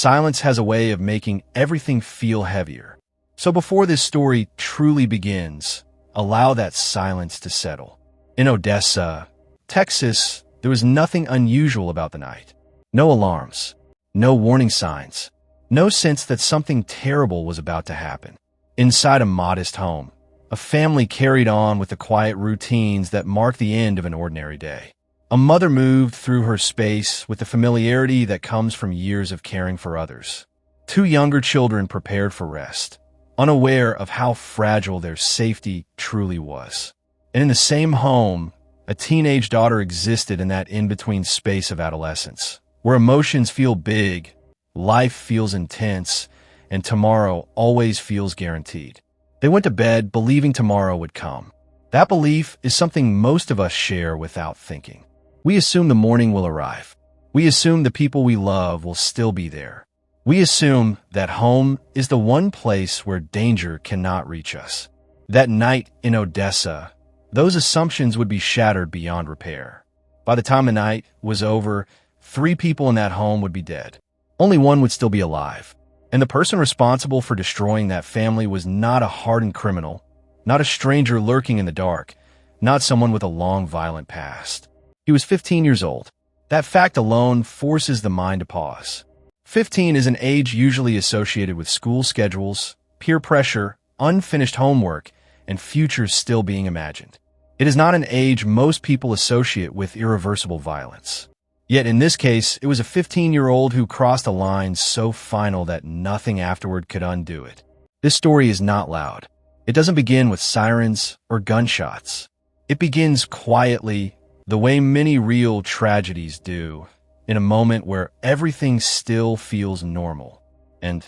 Silence has a way of making everything feel heavier. So before this story truly begins, allow that silence to settle. In Odessa, Texas, there was nothing unusual about the night. No alarms, no warning signs, no sense that something terrible was about to happen. Inside a modest home, a family carried on with the quiet routines that mark the end of an ordinary day. A mother moved through her space with the familiarity that comes from years of caring for others. Two younger children prepared for rest, unaware of how fragile their safety truly was. And in the same home, a teenage daughter existed in that in-between space of adolescence, where emotions feel big, life feels intense, and tomorrow always feels guaranteed. They went to bed believing tomorrow would come. That belief is something most of us share without thinking. We assume the morning will arrive. We assume the people we love will still be there. We assume that home is the one place where danger cannot reach us. That night in Odessa, those assumptions would be shattered beyond repair. By the time the night was over, 3 people in that home would be dead. Only one would still be alive. And the person responsible for destroying that family was not a hardened criminal, not a stranger lurking in the dark, not someone with a long, violent past. He was 15 years old. That fact alone forces the mind to pause. 15 is an age usually associated with school schedules, peer pressure, unfinished homework, and futures still being imagined. It is not an age most people associate with irreversible violence. Yet in this case, it was a 15-year-old who crossed a line so final that nothing afterward could undo it. This story is not loud. It doesn't begin with sirens or gunshots. It begins quietly, the way many real tragedies do, in a moment where everything still feels normal. And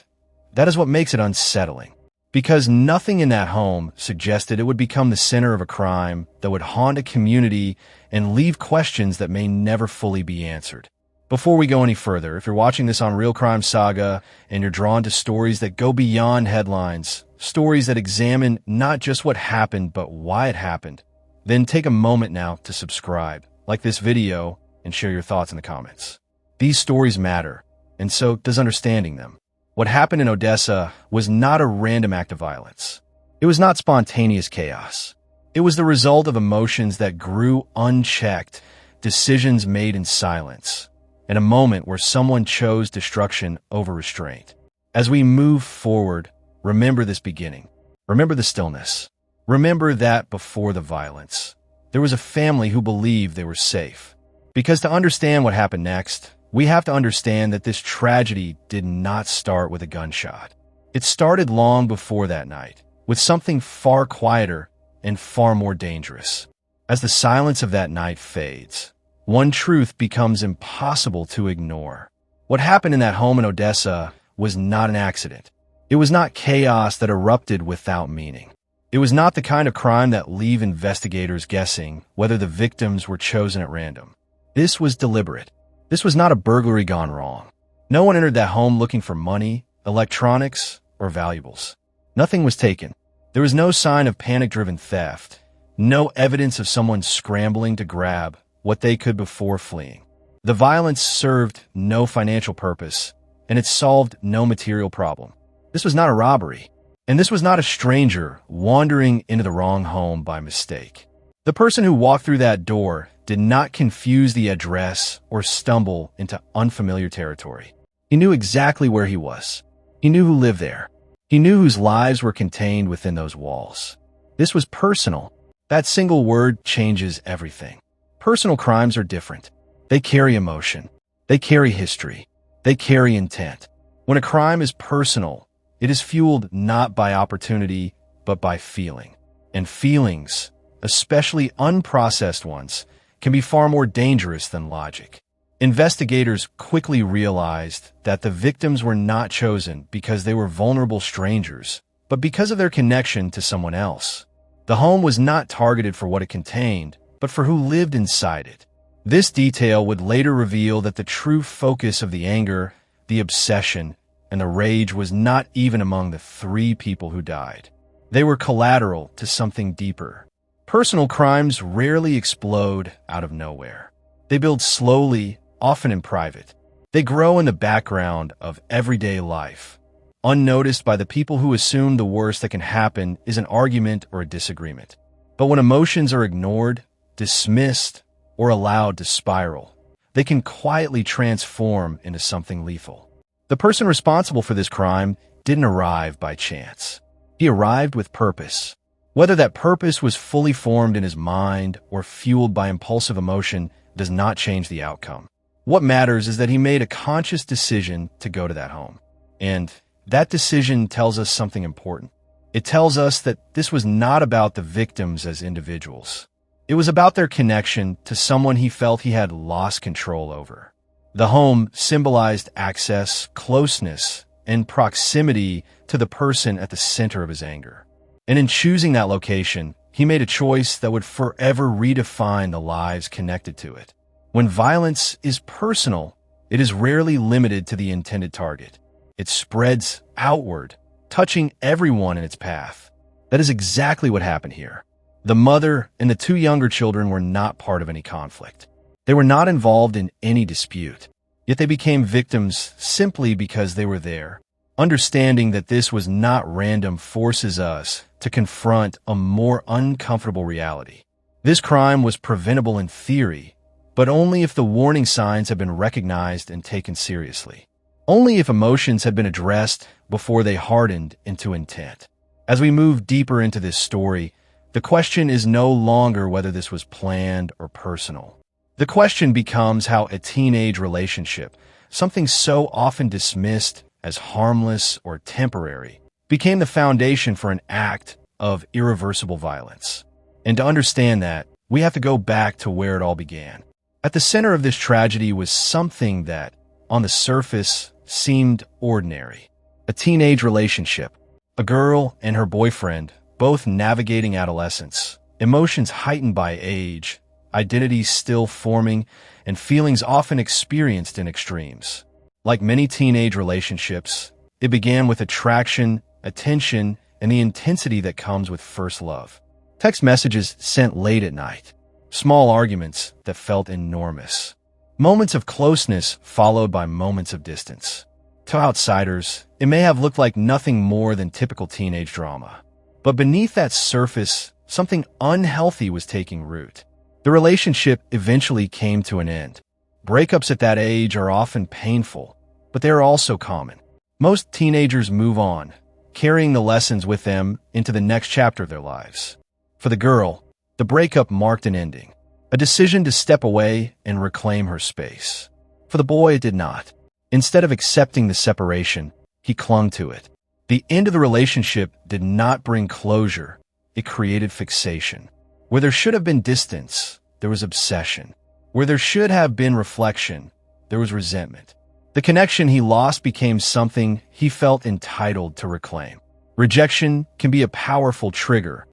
that is what makes it unsettling. Because nothing in that home suggested it would become the center of a crime that would haunt a community and leave questions that may never fully be answered. Before we go any further, if you're watching this on Real Crime Saga and you're drawn to stories that go beyond headlines, stories that examine not just what happened but why it happened, then take a moment now to subscribe, like this video, and share your thoughts in the comments. These stories matter, and so does understanding them. What happened in Odessa was not a random act of violence. It was not spontaneous chaos. It was the result of emotions that grew unchecked, decisions made in silence, and a moment where someone chose destruction over restraint. As we move forward, remember this beginning. Remember the stillness. Remember that before the violence, there was a family who believed they were safe. Because to understand what happened next, we have to understand that this tragedy did not start with a gunshot. It started long before that night, with something far quieter and far more dangerous. As the silence of that night fades, one truth becomes impossible to ignore. What happened in that home in Odessa was not an accident. It was not chaos that erupted without meaning. It was not the kind of crime that leave investigators guessing whether the victims were chosen at random. This was deliberate. This was not a burglary gone wrong. No one entered that home looking for money, electronics, or valuables. Nothing was taken. There was no sign of panic-driven theft, no evidence of someone scrambling to grab what they could before fleeing. The violence served no financial purpose, and it solved no material problem. This was not a robbery. And this was not a stranger wandering into the wrong home by mistake. The person who walked through that door did not confuse the address or stumble into unfamiliar territory. He knew exactly where he was. He knew who lived there. He knew whose lives were contained within those walls. This was personal. That single word changes everything. Personal crimes are different. They carry emotion. They carry history. They carry intent. When a crime is personal, it is fueled not by opportunity, but by feeling. And feelings, especially unprocessed ones, can be far more dangerous than logic. Investigators quickly realized that the victims were not chosen because they were vulnerable strangers, but because of their connection to someone else. The home was not targeted for what it contained, but for who lived inside it. This detail would later reveal that the true focus of the anger, the obsession, and the rage was not even among the 3 people who died. They were collateral to something deeper. Personal crimes rarely explode out of nowhere. They build slowly, often in private. They grow in the background of everyday life, unnoticed by the people who assume the worst that can happen is an argument or a disagreement. But when emotions are ignored, dismissed, or allowed to spiral, they can quietly transform into something lethal. The person responsible for this crime didn't arrive by chance. He arrived with purpose. Whether that purpose was fully formed in his mind or fueled by impulsive emotion does not change the outcome. What matters is that he made a conscious decision to go to that home. And that decision tells us something important. It tells us that this was not about the victims as individuals. It was about their connection to someone he felt he had lost control over. The home symbolized access, closeness, and proximity to the person at the center of his anger. And in choosing that location, he made a choice that would forever redefine the lives connected to it. When violence is personal, it is rarely limited to the intended target. It spreads outward, touching everyone in its path. That is exactly what happened here. The mother and the two younger children were not part of any conflict. They were not involved in any dispute, yet they became victims simply because they were there. Understanding that this was not random forces us to confront a more uncomfortable reality. This crime was preventable in theory, but only if the warning signs had been recognized and taken seriously. Only if emotions had been addressed before they hardened into intent. As we move deeper into this story, the question is no longer whether this was planned or personal. The question becomes how a teenage relationship, something so often dismissed as harmless or temporary, became the foundation for an act of irreversible violence. And to understand that, we have to go back to where it all began. At the center of this tragedy was something that, on the surface, seemed ordinary. A teenage relationship. A girl and her boyfriend, both navigating adolescence, emotions heightened by age, identities still forming, and feelings often experienced in extremes. Like many teenage relationships, it began with attraction, attention, and the intensity that comes with first love. Text messages sent late at night. Small arguments that felt enormous. Moments of closeness followed by moments of distance. To outsiders, it may have looked like nothing more than typical teenage drama. But beneath that surface, something unhealthy was taking root. The relationship eventually came to an end. Breakups at that age are often painful, but they are also common. Most teenagers move on, carrying the lessons with them into the next chapter of their lives. For the girl, the breakup marked an ending, a decision to step away and reclaim her space. For the boy, it did not. Instead of accepting the separation, he clung to it. The end of the relationship did not bring closure, it created fixation. Where there should have been distance, there was obsession. Where there should have been reflection, there was resentment. The connection he lost became something he felt entitled to reclaim. Rejection can be a powerful trigger,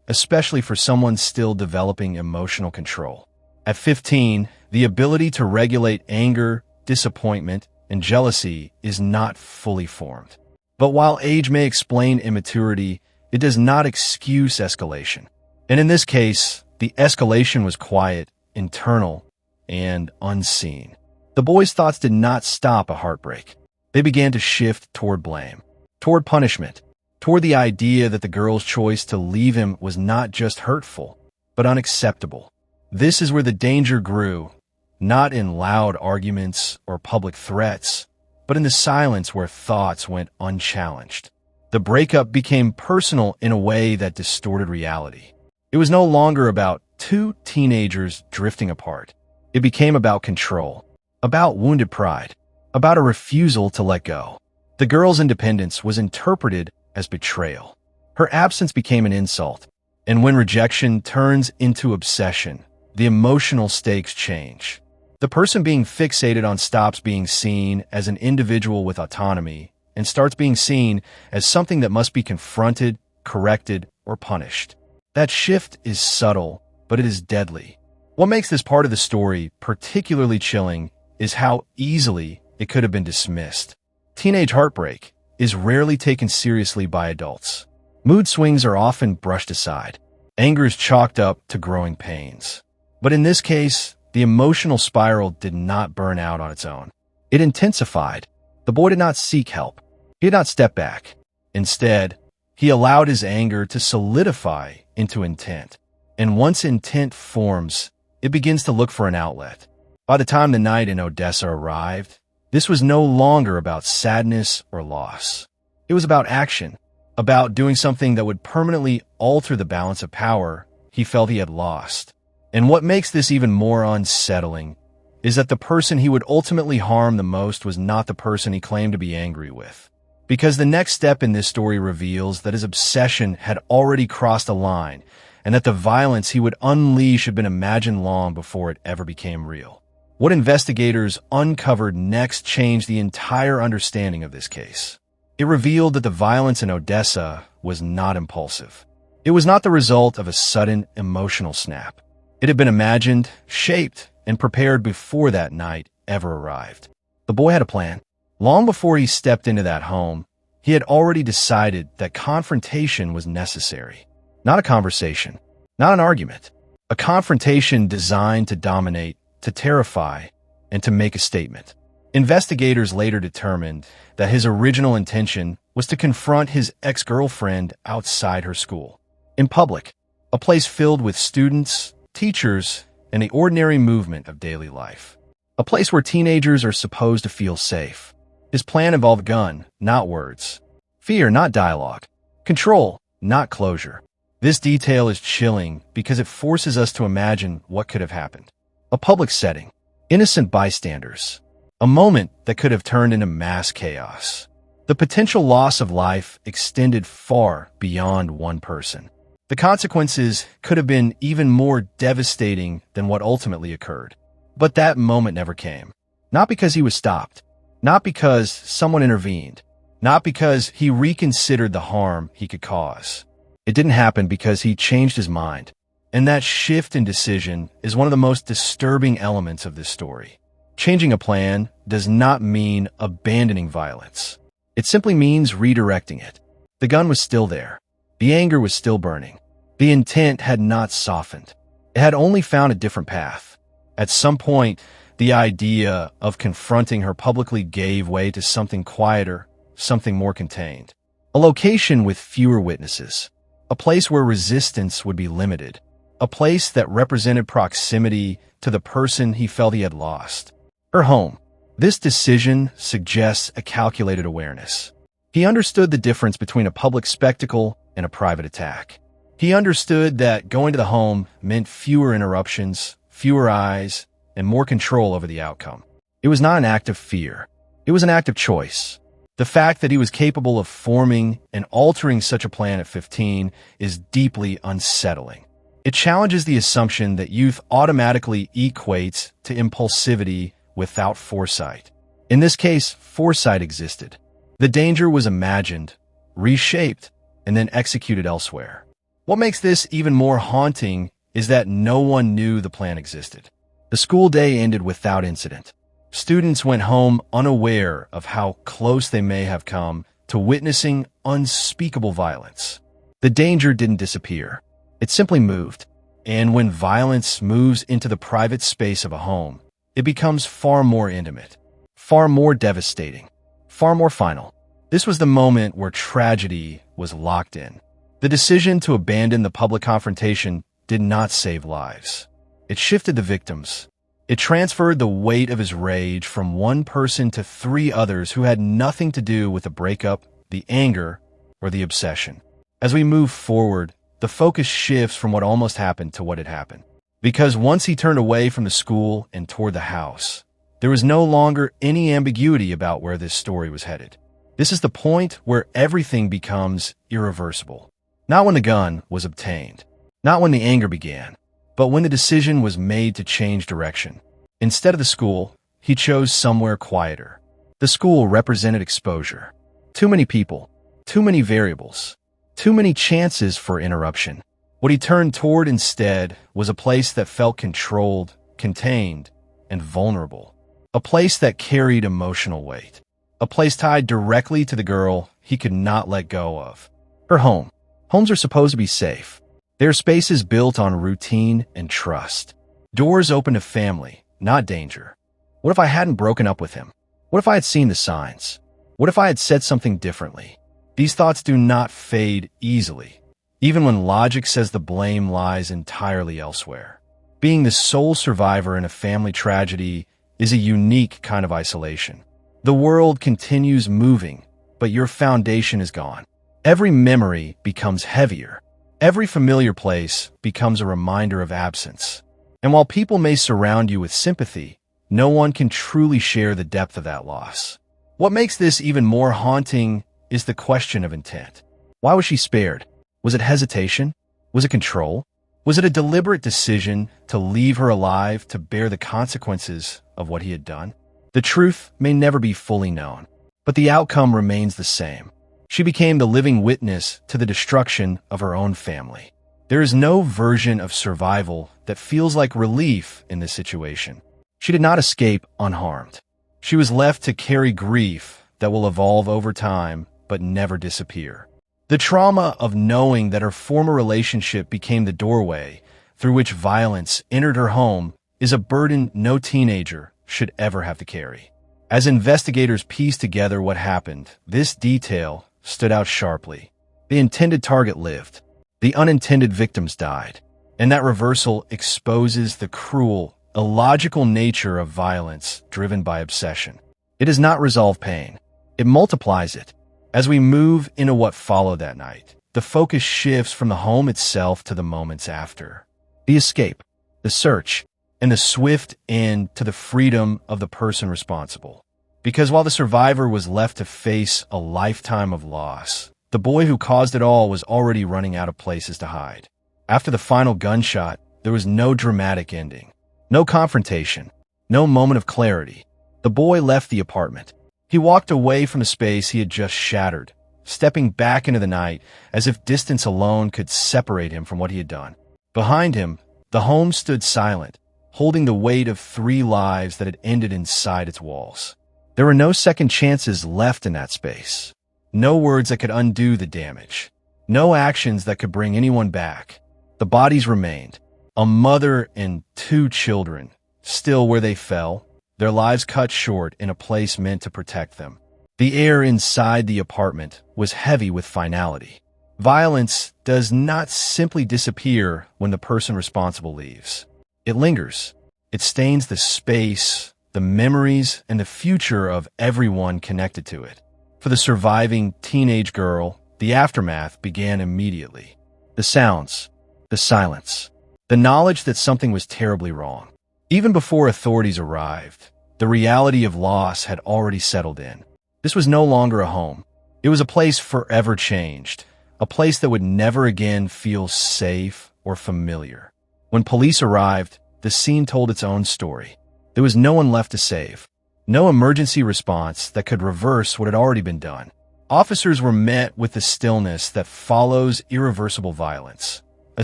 especially for someone still developing emotional control. At 15, the ability to regulate anger, disappointment, and jealousy is not fully formed. But while age may explain immaturity, it does not excuse escalation. And in this case, the escalation was quiet, internal, and unseen. The boy's thoughts did not stop at heartbreak. They began to shift toward blame, toward punishment, toward the idea that the girl's choice to leave him was not just hurtful, but unacceptable. This is where the danger grew, not in loud arguments or public threats, but in the silence where thoughts went unchallenged. The breakup became personal in a way that distorted reality. It was no longer about two teenagers drifting apart. It became about control, about wounded pride, about a refusal to let go. The girl's independence was interpreted as betrayal. Her absence became an insult, and when rejection turns into obsession, the emotional stakes change. The person being fixated on stops being seen as an individual with autonomy and starts being seen as something that must be confronted, corrected, or punished. That shift is subtle, but it is deadly. What makes this part of the story particularly chilling is how easily it could have been dismissed. Teenage heartbreak is rarely taken seriously by adults. Mood swings are often brushed aside. Anger is chalked up to growing pains. But in this case, the emotional spiral did not burn out on its own. It intensified. The boy did not seek help. He did not step back. Instead, he allowed his anger to solidify into intent. And once intent forms, it begins to look for an outlet. By the time the night in Odessa arrived, this was no longer about sadness or loss. It was about action, about doing something that would permanently alter the balance of power he felt he had lost. And what makes this even more unsettling is that the person he would ultimately harm the most was not the person he claimed to be angry with. Because the next step in this story reveals that his obsession had already crossed a line, and that the violence he would unleash had been imagined long before it ever became real. What investigators uncovered next changed the entire understanding of this case. It revealed that the violence in Odessa was not impulsive. It was not the result of a sudden emotional snap. It had been imagined, shaped, and prepared before that night ever arrived. The boy had a plan. Long before he stepped into that home, he had already decided that confrontation was necessary. Not a conversation, not an argument. A confrontation designed to dominate, to terrify, and to make a statement. Investigators later determined that his original intention was to confront his ex-girlfriend outside her school. In public, a place filled with students, teachers, and the ordinary movement of daily life. A place where teenagers are supposed to feel safe. His plan involved gun, not words. Fear, not dialogue. Control, not closure. This detail is chilling because it forces us to imagine what could have happened. A public setting, innocent bystanders, a moment that could have turned into mass chaos. The potential loss of life extended far beyond one person. The consequences could have been even more devastating than what ultimately occurred. But that moment never came. Not because he was stopped, not because someone intervened, not because he reconsidered the harm he could cause. It didn't happen because he changed his mind. And that shift in decision is one of the most disturbing elements of this story. Changing a plan does not mean abandoning violence. It simply means redirecting it. The gun was still there. The anger was still burning. The intent had not softened. It had only found a different path. At some point, the idea of confronting her publicly gave way to something quieter, something more contained. A location with fewer witnesses. A place where resistance would be limited. A place that represented proximity to the person he felt he had lost. Her home. This decision suggests a calculated awareness. He understood the difference between a public spectacle and a private attack. He understood that going to the home meant fewer interruptions, fewer eyes, and more control over the outcome. It was not an act of fear. It was an act of choice. The fact that he was capable of forming and altering such a plan at 15 is deeply unsettling. It challenges the assumption that youth automatically equates to impulsivity without foresight. In this case, foresight existed. The danger was imagined, reshaped, and then executed elsewhere. What makes this even more haunting is that no one knew the plan existed. The school day ended without incident. Students went home unaware of how close they may have come to witnessing unspeakable violence. The danger didn't disappear. It simply moved. And when violence moves into the private space of a home, it becomes far more intimate, far more devastating, far more final. This was the moment where tragedy was locked in. The decision to abandon the public confrontation did not save lives. It shifted the victims. It transferred the weight of his rage from one person to three others who had nothing to do with the breakup, the anger, or the obsession. As we move forward, the focus shifts from what almost happened to what had happened. Because once he turned away from the school and toward the house, there was no longer any ambiguity about where this story was headed. This is the point where everything becomes irreversible. Not when the gun was obtained, not when the anger began, but when the decision was made to change direction. Instead of the school, he chose somewhere quieter. The school represented exposure. Too many people, too many variables, too many chances for interruption. What he turned toward instead was a place that felt controlled, contained, and vulnerable. A place that carried emotional weight. A place tied directly to the girl he could not let go of. Her home. Homes are supposed to be safe. They are spaces built on routine and trust. Doors open to family, not danger. What if I hadn't broken up with him? What if I had seen the signs? What if I had said something differently? These thoughts do not fade easily, even when logic says the blame lies entirely elsewhere. Being the sole survivor in a family tragedy is a unique kind of isolation. The world continues moving, but your foundation is gone. Every memory becomes heavier. Every familiar place becomes a reminder of absence. And while people may surround you with sympathy, no one can truly share the depth of that loss. What makes this even more haunting is the question of intent. Why was she spared? Was it hesitation? Was it control? Was it a deliberate decision to leave her alive to bear the consequences of what he had done? The truth may never be fully known, but the outcome remains the same. She became the living witness to the destruction of her own family. There is no version of survival that feels like relief in this situation. She did not escape unharmed. She was left to carry grief that will evolve over time but never disappear. The trauma of knowing that her former relationship became the doorway through which violence entered her home is a burden no teenager should ever have to carry. As investigators pieced together what happened, this detail stood out sharply. The intended target lived. The unintended victims died. And that reversal exposes the cruel, illogical nature of violence driven by obsession. It does not resolve pain. It multiplies it. As we move into what followed that night, the focus shifts from the home itself to the moments after. The escape, the search, and the swift end to the freedom of the person responsible. Because while the survivor was left to face a lifetime of loss, the boy who caused it all was already running out of places to hide. After the final gunshot, there was no dramatic ending. No confrontation. No moment of clarity. The boy left the apartment. He walked away from the space he had just shattered, stepping back into the night as if distance alone could separate him from what he had done. Behind him, the home stood silent, holding the weight of 3 lives that had ended inside its walls. There were no second chances left in that space. No words that could undo the damage. No actions that could bring anyone back. The bodies remained. A mother and 2 children, still where they fell, their lives cut short in a place meant to protect them. The air inside the apartment was heavy with finality. Violence does not simply disappear when the person responsible leaves. It lingers. It stains the space, the memories, and the future of everyone connected to it. For the surviving teenage girl, the aftermath began immediately. The sounds, the silence, the knowledge that something was terribly wrong. Even before authorities arrived, the reality of loss had already settled in. This was no longer a home. It was a place forever changed, a place that would never again feel safe or familiar. When police arrived, the scene told its own story. There was no one left to save. No emergency response that could reverse what had already been done. Officers were met with the stillness that follows irreversible violence. A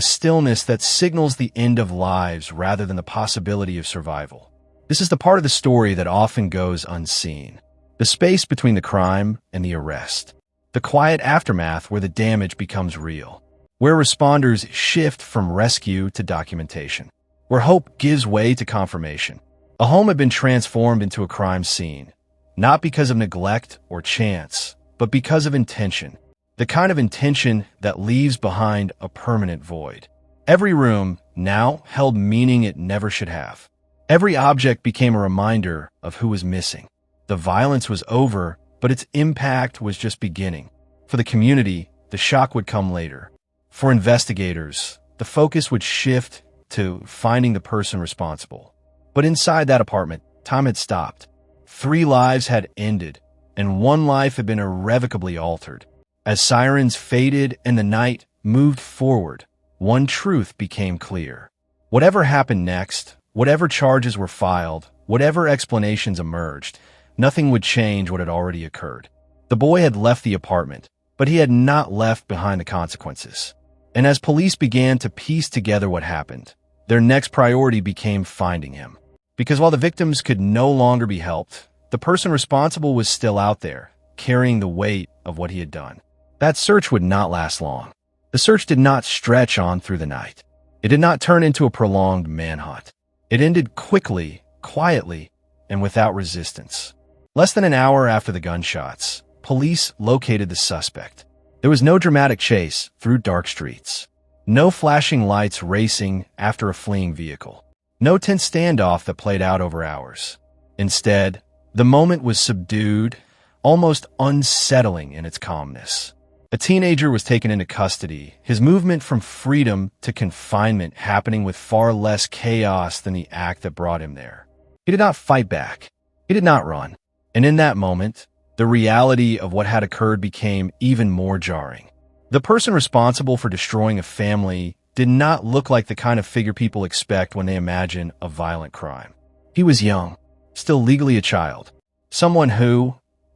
stillness that signals the end of lives rather than the possibility of survival. This is the part of the story that often goes unseen. The space between the crime and the arrest. The quiet aftermath where the damage becomes real. Where responders shift from rescue to documentation. Where hope gives way to confirmation. A home had been transformed into a crime scene, not because of neglect or chance, but because of intention. The kind of intention that leaves behind a permanent void. Every room now held meaning it never should have. Every object became a reminder of who was missing. The violence was over, but its impact was just beginning. For the community, the shock would come later. For investigators, the focus would shift to finding the person responsible. But inside that apartment, time had stopped. 3 lives had ended, and 1 life had been irrevocably altered. As sirens faded and the night moved forward, one truth became clear. Whatever happened next, whatever charges were filed, whatever explanations emerged, nothing would change what had already occurred. The boy had left the apartment, but he had not left behind the consequences. And as police began to piece together what happened, their next priority became finding him. Because while the victims could no longer be helped, the person responsible was still out there, carrying the weight of what he had done. That search would not last long. The search did not stretch on through the night. It did not turn into a prolonged manhunt. It ended quickly, quietly, and without resistance. Less than an hour after the gunshots, police located the suspect. There was no dramatic chase through dark streets. No flashing lights racing after a fleeing vehicle. No tense standoff that played out over hours. Instead, the moment was subdued, almost unsettling in its calmness. A teenager was taken into custody, his movement from freedom to confinement happening with far less chaos than the act that brought him there. He did not fight back. He did not run. And in that moment, the reality of what had occurred became even more jarring. The person responsible for destroying a family did not look like the kind of figure people expect when they imagine a violent crime. He was young, still legally a child, someone who,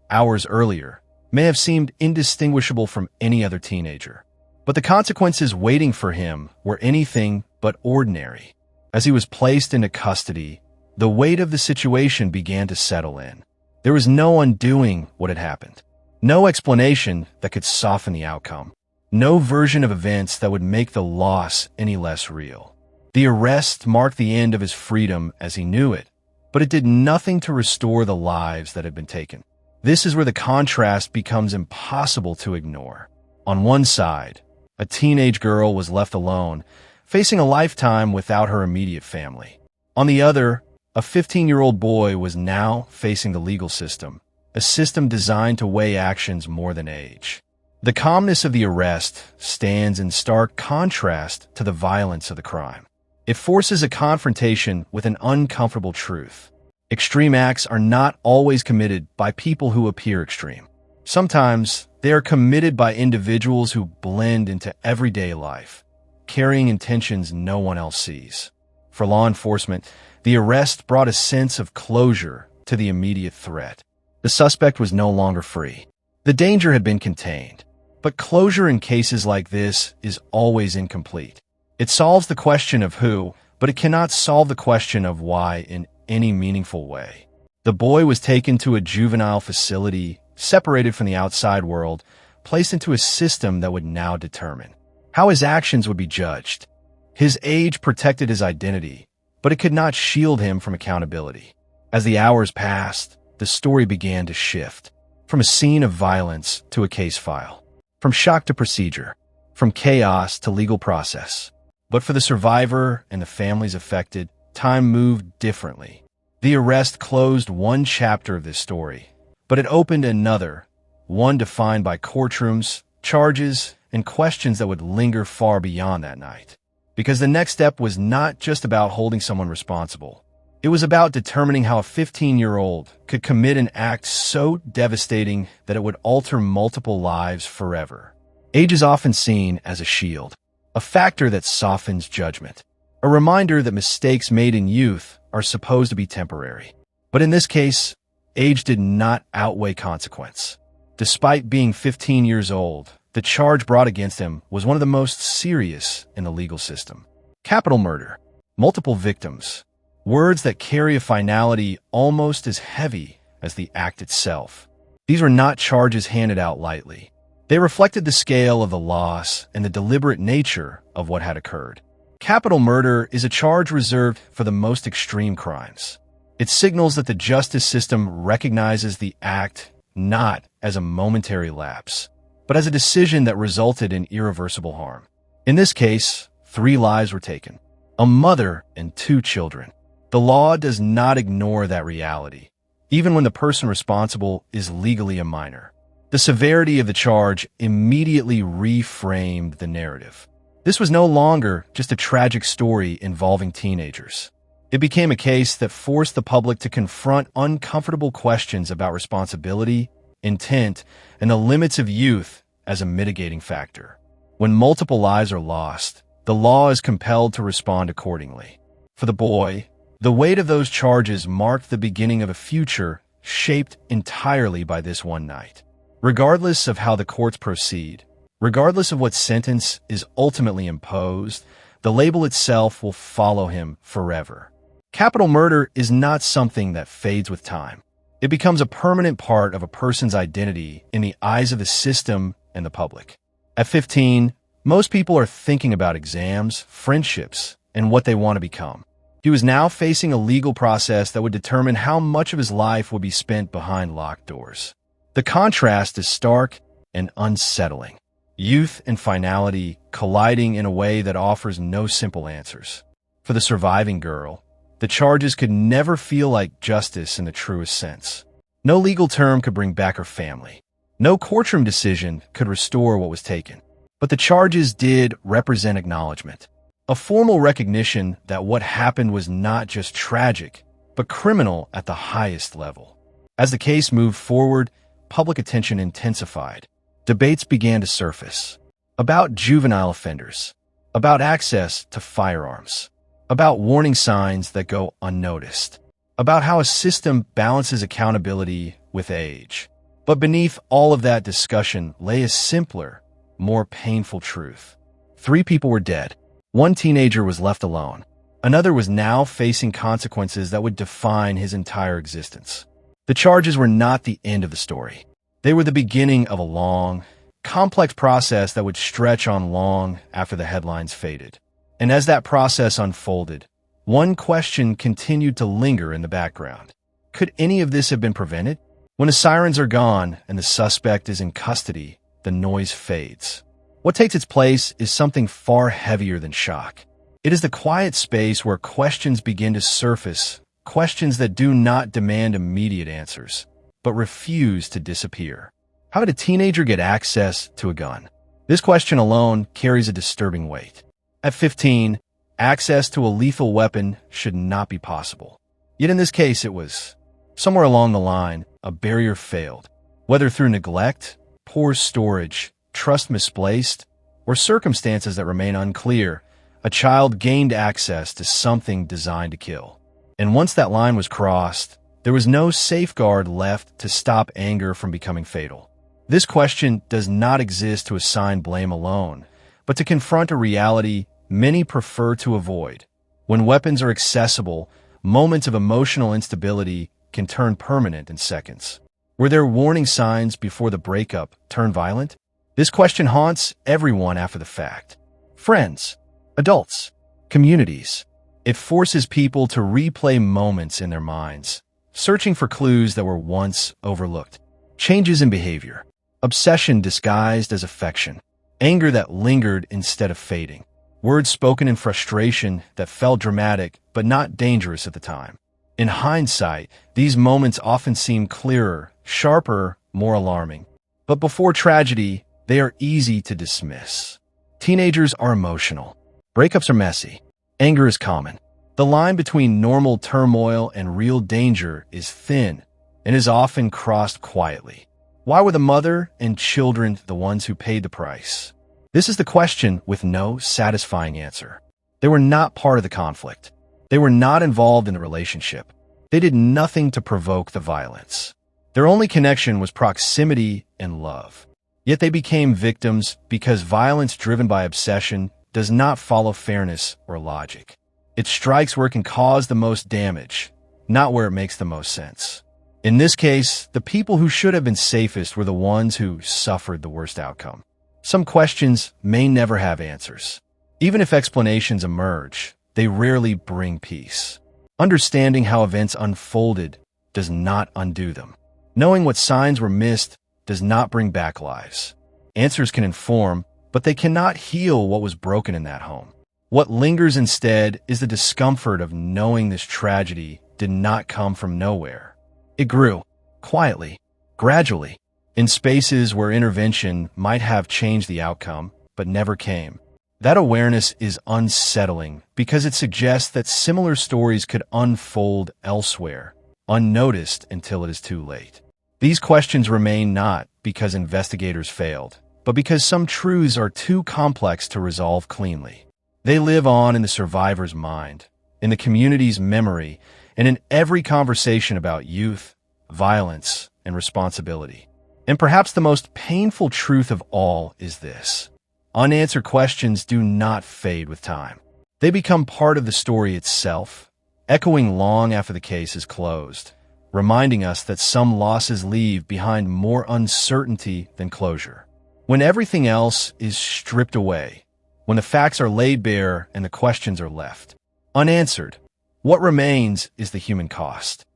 hours earlier, may have seemed indistinguishable from any other teenager. But the consequences waiting for him were anything but ordinary. As he was placed into custody, the weight of the situation began to settle in. There was no undoing what had happened. No explanation that could soften the outcome. No version of events that would make the loss any less real. The arrest marked the end of his freedom as he knew it, but it did nothing to restore the lives that had been taken. This is where the contrast becomes impossible to ignore. On one side, a teenage girl was left alone, facing a lifetime without her immediate family. On the other, a 15-year-old boy was now facing the legal system, a system designed to weigh actions more than age. The calmness of the arrest stands in stark contrast to the violence of the crime. It forces a confrontation with an uncomfortable truth. Extreme acts are not always committed by people who appear extreme. Sometimes they are committed by individuals who blend into everyday life, carrying intentions no one else sees. For law enforcement, the arrest brought a sense of closure to the immediate threat. The suspect was no longer free. The danger had been contained. But closure in cases like this is always incomplete. It solves the question of who, but it cannot solve the question of why in any meaningful way. The boy was taken to a juvenile facility, separated from the outside world, placed into a system that would now determine how his actions would be judged. His age protected his identity, but it could not shield him from accountability. As the hours passed, the story began to shift, from a scene of violence to a case file, from shock to procedure, from chaos to legal process. But for the survivor and the families affected, time moved differently. The arrest closed one chapter of this story, but it opened another, one defined by courtrooms, charges, and questions that would linger far beyond that night. Because the next step was not just about holding someone responsible. It was about determining how a 15-year-old could commit an act so devastating that it would alter multiple lives forever. Age is often seen as a shield, a factor that softens judgment, a reminder that mistakes made in youth are supposed to be temporary. But in this case, age did not outweigh consequence. Despite being 15 years old, the charge brought against him was one of the most serious in the legal system. Capital murder, multiple victims, words that carry a finality almost as heavy as the act itself. These were not charges handed out lightly. They reflected the scale of the loss and the deliberate nature of what had occurred. Capital murder is a charge reserved for the most extreme crimes. It signals that the justice system recognizes the act not as a momentary lapse, but as a decision that resulted in irreversible harm. In this case, 3 lives were taken, a mother and 2 children. The law does not ignore that reality, even when the person responsible is legally a minor. The severity of the charge immediately reframed the narrative. This was no longer just a tragic story involving teenagers. It became a case that forced the public to confront uncomfortable questions about responsibility, intent, and the limits of youth as a mitigating factor. When multiple lives are lost, the law is compelled to respond accordingly. For the boy, the weight of those charges marked the beginning of a future shaped entirely by this one night. Regardless of how the courts proceed, regardless of what sentence is ultimately imposed, the label itself will follow him forever. Capital murder is not something that fades with time. It becomes a permanent part of a person's identity in the eyes of the system and the public. At 15, most people are thinking about exams, friendships, and what they want to become. He was now facing a legal process that would determine how much of his life would be spent behind locked doors. The contrast is stark and unsettling. Youth and finality colliding in a way that offers no simple answers. For the surviving girl, the charges could never feel like justice in the truest sense. No legal term could bring back her family. No courtroom decision could restore what was taken. But the charges did represent acknowledgement. A formal recognition that what happened was not just tragic, but criminal at the highest level. As the case moved forward, public attention intensified. Debates began to surface about juvenile offenders, about access to firearms, about warning signs that go unnoticed, about how a system balances accountability with age. But beneath all of that discussion lay a simpler, more painful truth. 3 people were dead. 1 teenager was left alone. Another was now facing consequences that would define his entire existence. The charges were not the end of the story. They were the beginning of a long, complex process that would stretch on long after the headlines faded. And as that process unfolded, one question continued to linger in the background. Could any of this have been prevented? When the sirens are gone and the suspect is in custody, the noise fades. What takes its place is something far heavier than shock. It is the quiet space where questions begin to surface, questions that do not demand immediate answers, but refuse to disappear. How did a teenager get access to a gun? This question alone carries a disturbing weight. At 15, access to a lethal weapon should not be possible. Yet in this case, it was. Somewhere along the line, a barrier failed. Whether through neglect, poor storage, trust misplaced, or circumstances that remain unclear, a child gained access to something designed to kill. And once that line was crossed, there was no safeguard left to stop anger from becoming fatal. This question does not exist to assign blame alone, but to confront a reality many prefer to avoid. When weapons are accessible, moments of emotional instability can turn permanent in seconds. Were there warning signs before the breakup turned violent? This question haunts everyone after the fact. Friends, adults, communities. It forces people to replay moments in their minds, searching for clues that were once overlooked. Changes in behavior, obsession disguised as affection, anger that lingered instead of fading, words spoken in frustration that felt dramatic but not dangerous at the time. In hindsight, these moments often seem clearer, sharper, more alarming. But before tragedy, they are easy to dismiss. Teenagers are emotional. Breakups are messy. Anger is common. The line between normal turmoil and real danger is thin and is often crossed quietly. Why were the mother and children the ones who paid the price? This is the question with no satisfying answer. They were not part of the conflict. They were not involved in the relationship. They did nothing to provoke the violence. Their only connection was proximity and love. Yet they became victims because violence driven by obsession does not follow fairness or logic. It strikes where it can cause the most damage, not where it makes the most sense. In this case, the people who should have been safest were the ones who suffered the worst outcome. Some questions may never have answers. Even if explanations emerge, they rarely bring peace. Understanding how events unfolded does not undo them. Knowing what signs were missed does not bring back lives. Answers can inform, but they cannot heal what was broken in that home. What lingers instead is the discomfort of knowing this tragedy did not come from nowhere. It grew, quietly, gradually, in spaces where intervention might have changed the outcome, but never came. That awareness is unsettling because it suggests that similar stories could unfold elsewhere, unnoticed until it is too late. These questions remain not because investigators failed, but because some truths are too complex to resolve cleanly. They live on in the survivor's mind, in the community's memory, and in every conversation about youth, violence, and responsibility. And perhaps the most painful truth of all is this. Unanswered questions do not fade with time. They become part of the story itself, echoing long after the case is closed, reminding us that some losses leave behind more uncertainty than closure. When everything else is stripped away, when the facts are laid bare and the questions are left unanswered, What remains is the human cost.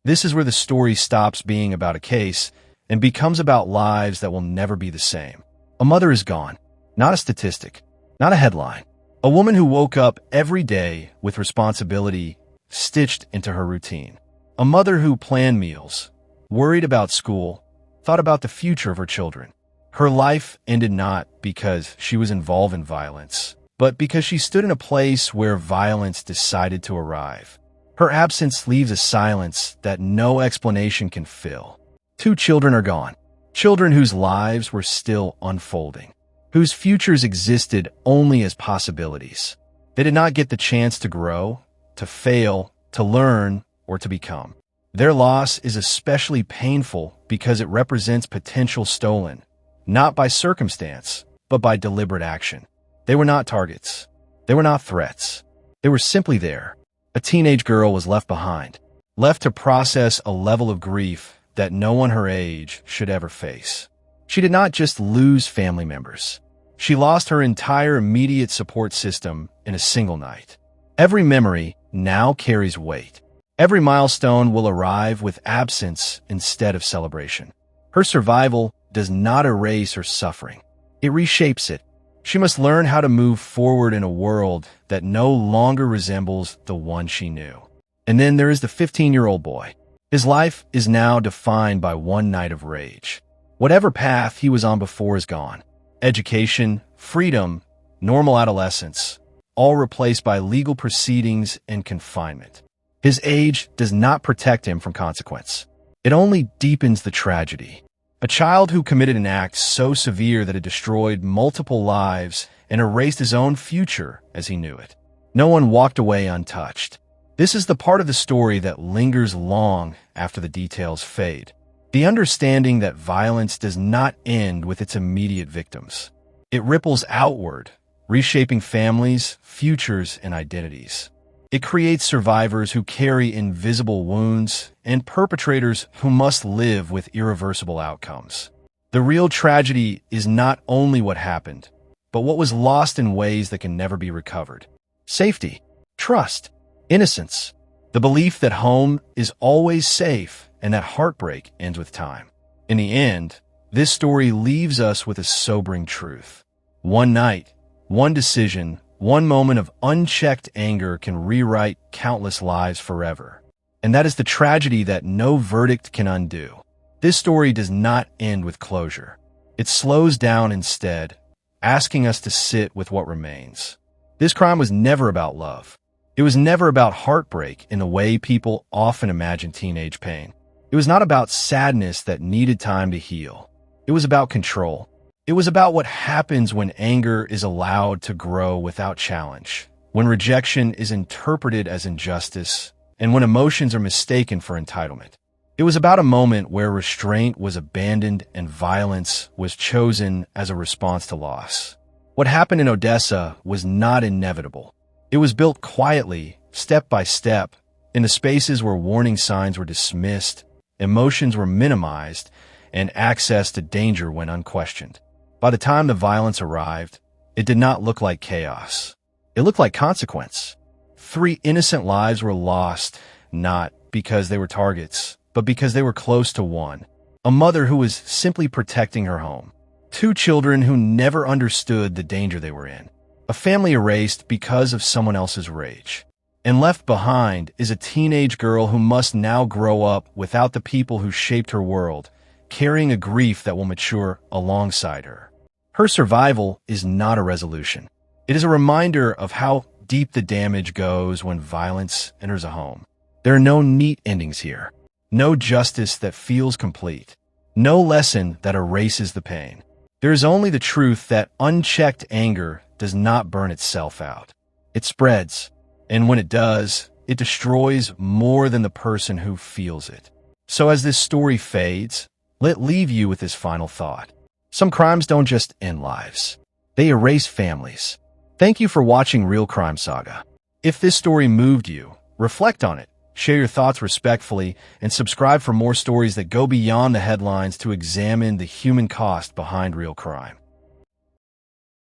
This is where the story stops being about a case and becomes about lives that will never be the same. A mother is gone, not a statistic, not a headline. A woman who woke up every day with responsibility stitched into her routine. A mother who planned meals, worried about school, thought about the future of her children. Her life ended not because she was involved in violence, but because she stood in a place where violence decided to arrive. Her absence leaves a silence that no explanation can fill. 2 children are gone, children whose lives were still unfolding, whose futures existed only as possibilities. They did not get the chance to grow, to fail, to learn, or to become. Their loss is especially painful because it represents potential stolen, not by circumstance, but by deliberate action. They were not targets. They were not threats. They were simply there. A teenage girl was left behind, left to process a level of grief that no one her age should ever face. She did not just lose family members. She lost her entire immediate support system in a single night. Every memory now carries weight. Every milestone will arrive with absence instead of celebration. Her survival does not erase her suffering. It reshapes it. She must learn how to move forward in a world that no longer resembles the one she knew. And then there is the 15-year-old boy. His life is now defined by one night of rage. Whatever path he was on before is gone. Education, freedom, normal adolescence, all replaced by legal proceedings and confinement. His age does not protect him from consequence. It only deepens the tragedy. A child who committed an act so severe that it destroyed multiple lives and erased his own future as he knew it. No one walked away untouched. This is the part of the story that lingers long after the details fade. The understanding that violence does not end with its immediate victims. It ripples outward, reshaping families, futures, and identities. It creates survivors who carry invisible wounds and perpetrators who must live with irreversible outcomes. The real tragedy is not only what happened, but what was lost in ways that can never be recovered. Safety, trust, innocence, the belief that home is always safe and that heartbreak ends with time. In the end, this story leaves us with a sobering truth. One night, one decision, one moment of unchecked anger can rewrite countless lives forever. And that is the tragedy that no verdict can undo. This story does not end with closure. It slows down instead, asking us to sit with what remains. This crime was never about love. It was never about heartbreak in the way people often imagine teenage pain. It was not about sadness that needed time to heal. It was about control. It was about what happens when anger is allowed to grow without challenge, when rejection is interpreted as injustice, and when emotions are mistaken for entitlement. It was about a moment where restraint was abandoned and violence was chosen as a response to loss. What happened in Odessa was not inevitable. It was built quietly, step by step, in the spaces where warning signs were dismissed, emotions were minimized, and access to danger went unquestioned. By the time the violence arrived, it did not look like chaos. It looked like consequence. 3 innocent lives were lost, not because they were targets, but because they were close to one. A mother who was simply protecting her home. 2 children who never understood the danger they were in. A family erased because of someone else's rage. And left behind is a teenage girl who must now grow up without the people who shaped her world, carrying a grief that will mature alongside her. Her survival is not a resolution. It is a reminder of how deep the damage goes when violence enters a home. There are no neat endings here. No justice that feels complete. No lesson that erases the pain. There is only the truth that unchecked anger does not burn itself out. It spreads, and when it does, it destroys more than the person who feels it. So as this story fades, let leave you with this final thought. Some crimes don't just end lives. They erase families. Thank you for watching Real Crime Saga. If this story moved you, reflect on it, share your thoughts respectfully, and subscribe for more stories that go beyond the headlines to examine the human cost behind real crime.